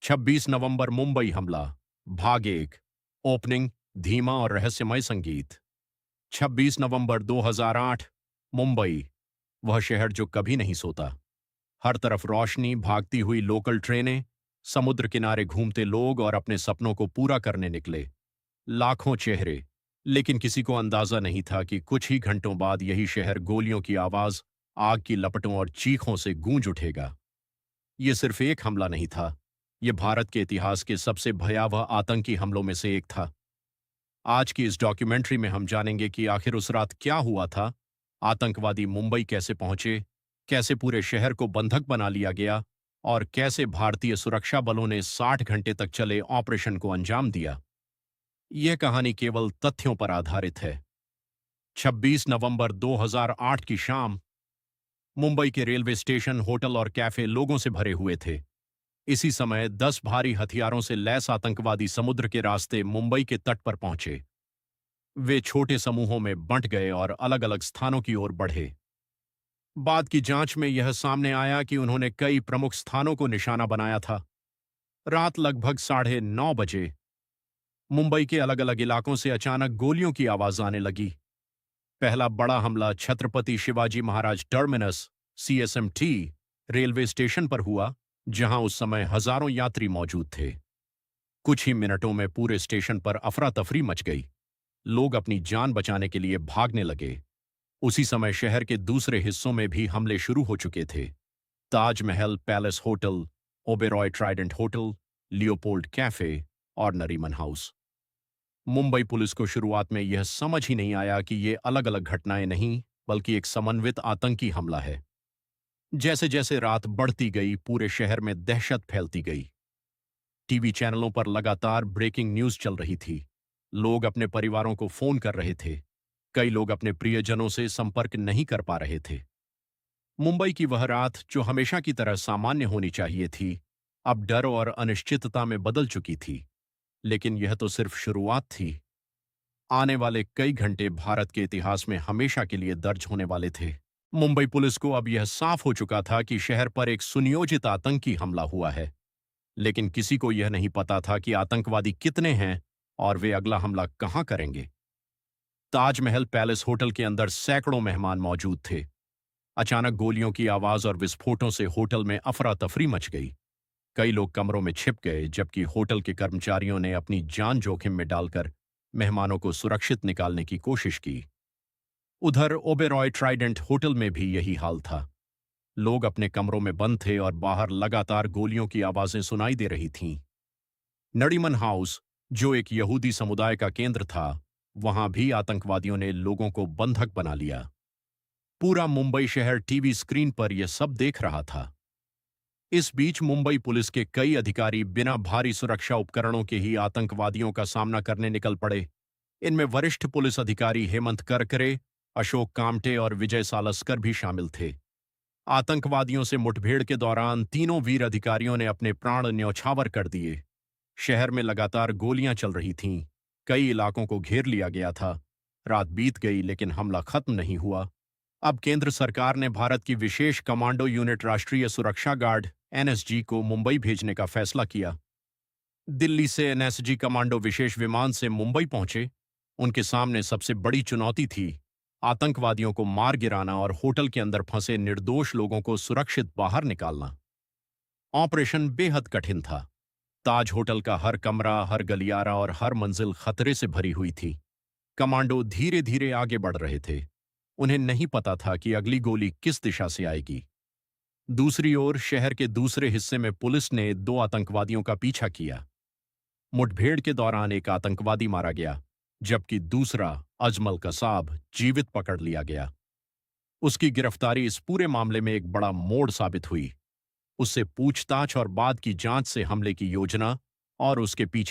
26 नवंबर मुंबई हमला। भाग एक। ओपनिंग धीमा और रहस्यमय संगीत। 26 नवंबर 2008 मुंबई, वह शहर जो कभी नहीं सोता। हर तरफ रोशनी, भागती हुई लोकल ट्रेनें, समुद्र किनारे घूमते लोग और अपने सपनों को पूरा करने निकले लाखों चेहरे। लेकिन किसी को अंदाजा नहीं था कि कुछ ही घंटों बाद यही शहर गोलियों की आवाज, आग की लपटों और चीखों से गूंज उठेगा। ये सिर्फ एक हमला नहीं था, ये भारत के इतिहास के सबसे भयावह आतंकी हमलों में से एक था। आज की इस डॉक्यूमेंट्री में हम जानेंगे कि आखिर उस रात क्या हुआ था, आतंकवादी मुंबई कैसे पहुंचे, कैसे पूरे शहर को बंधक बना लिया गया और कैसे भारतीय सुरक्षा बलों ने 60 घंटे तक चले ऑपरेशन को अंजाम दिया। यह कहानी केवल तथ्यों पर आधारित है। 26 नवंबर 2008 की शाम, मुंबई के रेलवे स्टेशन, होटल और कैफे लोगों से भरे हुए थे। इसी समय 10 भारी हथियारों से लैस आतंकवादी समुद्र के रास्ते मुंबई के तट पर पहुंचे। वे छोटे समूहों में बंट गए और अलग अलग स्थानों की ओर बढ़े। बाद की जांच में यह सामने आया कि उन्होंने कई प्रमुख स्थानों को निशाना बनाया था। रात लगभग 9:30 बजे मुंबई के अलग अलग इलाकों से अचानक गोलियों की आवाज आने लगी। पहला बड़ा हमला Chhatrapati Shivaji Maharaj terminus (CSMT) railway station पर हुआ, जहां उस समय हजारों यात्री मौजूद थे। कुछ ही मिनटों में पूरे स्टेशन पर अफरा तफरी मच गई। लोग अपनी जान बचाने के लिए भागने लगे। उसी समय शहर के दूसरे हिस्सों में भी हमले शुरू हो चुके थे। Taj Mahal palace hotel, Oberoi Trident hotel, Leopold cafe और नरीमन हाउस। मुंबई पुलिस को शुरुआत में यह समझ ही नहीं आया कि ये अलग अलग घटनाएं नहीं, बल्कि एक समन्वित आतंकी हमला है। जैसे जैसे रात बढ़ती गई, पूरे शहर में दहशत फैलती गई। टीवी चैनलों पर लगातार ब्रेकिंग न्यूज चल रही थी। लोग अपने परिवारों को फोन कर रहे थे। कई लोग अपने प्रियजनों से संपर्क नहीं कर पा रहे थे। मुंबई की वह रात, जो हमेशा की तरह सामान्य होनी चाहिए थी, अब डर और अनिश्चितता में बदल चुकी थी। लेकिन यह तो सिर्फ शुरुआत थी। आने वाले कई घंटे भारत के इतिहास में हमेशा के लिए दर्ज होने वाले थे। मुंबई पुलिस को अब यह साफ हो चुका था कि शहर पर एक सुनियोजित आतंकी हमला हुआ है। लेकिन किसी को यह नहीं पता था कि आतंकवादी कितने हैं और वे अगला हमला कहां करेंगे। ताजमहल पैलेस होटल के अंदर सैकड़ों मेहमान मौजूद थे। अचानक गोलियों की आवाज और विस्फोटों से होटल में अफरा तफरी मच गई। कई लोग कमरों में छिप गए, जबकि होटल के कर्मचारियों ने अपनी जान जोखिम में डालकर मेहमानों को सुरक्षित निकालने की कोशिश की। उधर ओबेरॉय ट्राइडेंट होटल में भी यही हाल था। लोग अपने कमरों में बंद थे और बाहर लगातार गोलियों की आवाजें सुनाई दे रही थीं। नरीमन हाउस, जो एक यहूदी समुदाय का केंद्र था, वहां भी आतंकवादियों ने लोगों को बंधक बना लिया। पूरा मुंबई शहर टीवी स्क्रीन पर यह सब देख रहा था। इस बीच मुंबई पुलिस के कई अधिकारी बिना भारी सुरक्षा उपकरणों के ही आतंकवादियों का सामना करने निकल पड़े। इनमें वरिष्ठ पुलिस अधिकारी हेमंत करकरे, अशोक कामटे और विजय सालस्कर भी शामिल थे। आतंकवादियों से मुठभेड़ के दौरान तीनों वीर अधिकारियों ने अपने प्राण न्यौछावर कर दिए। शहर में लगातार गोलियां चल रही थीं। कई इलाकों को घेर लिया गया था। रात बीत गई, लेकिन हमला खत्म नहीं हुआ। अब केंद्र सरकार ने भारत की विशेष कमांडो यूनिट राष्ट्रीय सुरक्षा गार्ड (NSG) को मुंबई भेजने का फैसला किया। दिल्ली से NSG कमांडो विशेष विमान से मुंबई पहुंचे। उनके सामने सबसे बड़ी चुनौती थी आतंकवादियों को मार गिराना और होटल के अंदर फंसे निर्दोष लोगों को सुरक्षित बाहर निकालना। ऑपरेशन बेहद कठिन था। ताज होटल का हर कमरा, हर गलियारा और हर मंजिल खतरे से भरी हुई थी। कमांडो धीरे धीरे आगे बढ़ रहे थे। उन्हें नहीं पता था कि अगली गोली किस दिशा से आएगी। दूसरी ओर शहर के दूसरे हिस्से में पुलिस ने 2 आतंकवादियों का पीछा किया। मुठभेड़ के दौरान एक आतंकवादी मारा गया, जबकि दूसरा, अजमल कसाब, जीवित पकड़ लिया गया। उसकी गिरफ्तारी इस पूरे मामले में एक बड़ा मोड़ साबित हुई। उससे पूछताछ और बाद की जांच से हमले की योजना और उसके पीछे